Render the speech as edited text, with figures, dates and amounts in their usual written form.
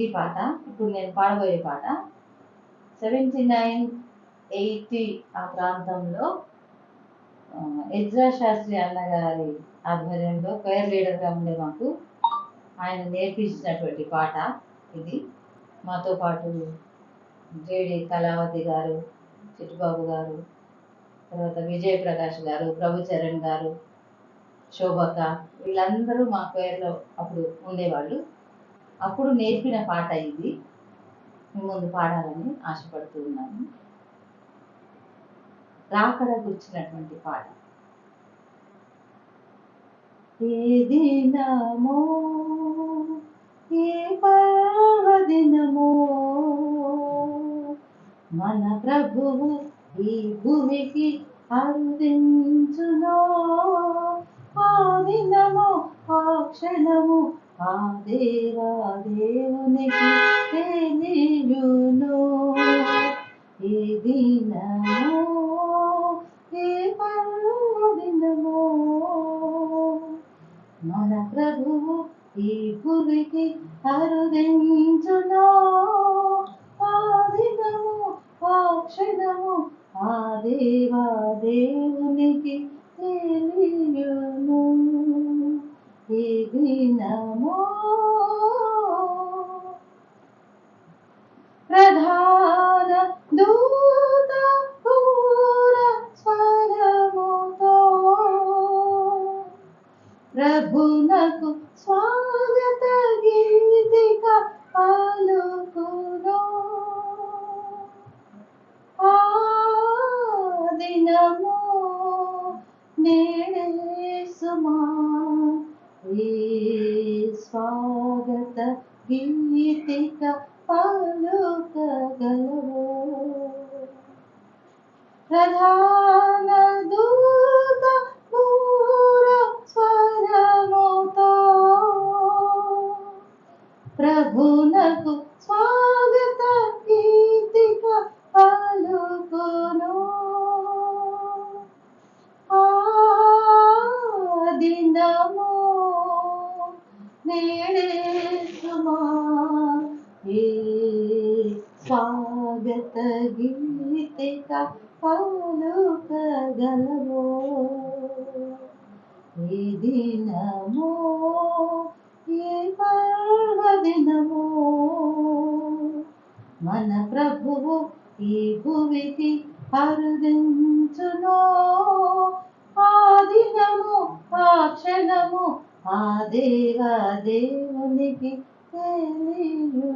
ఈ పాట ఇప్పుడు నేను పాడబోయే పాట 79-80 ఆ ప్రాంతంలో ఎజ్రా శాస్త్రి అన్నగారి ఆధ్వర్యంలో ఫైర్ లీడర్గా ఉండే మాకు ఆయన నేర్పించినటువంటి పాట ఇది. మాతో పాటు జేడి కళావతి గారు, చిట్టుబాబు గారు, తర్వాత విజయప్రకాష్ గారు, ప్రభుచరణ్ గారు, శోభక, వీళ్ళందరూ మా పేరులో అప్పుడు ఉండేవాళ్ళు. అప్పుడు నేర్పిన పాట ఇది. ముందు పాడాలని ఆశపడుతూ ఉన్నాను. రాకడ గుర్చినటువంటి పాట. ఏ దినమో ఏ పర్వదినమో మన ప్రభువు ఈ భూమికి అందించునో, ఆ దినము ఆ క్షణము ఆ దేవునికి తెలియును. ఏ దినమో ఏ పర్వదినమో మన ప్రభువు ఈ భూమికి అరుదించునో, ఆ దినము ఆ క్షణము ఆ దేవునికి తెలియును. ఈ దినమో ప్రధాన దూత పూర స్వరముతో ప్రభునకు స్వాగత గీతిక పలుకును. ఆ దినము నేడే సుమా, ఈ స్వాగత గీతిక పలుకగలవో. ప్రధాన దూత పూర స్వరముతో ప్రభునకు స్వాగత గీతిక పలుకును. ఆ దినము నేడే సుమా, ఏ స్వాగత గీతిక పలుకగలవో. ఏ దినమో ఏ పర్వదినమో మన ప్రభువు ఈ భూమికి అరుదించునో, ఆ దినము ఆ క్షణము ఆ దేవునికి తెలియును.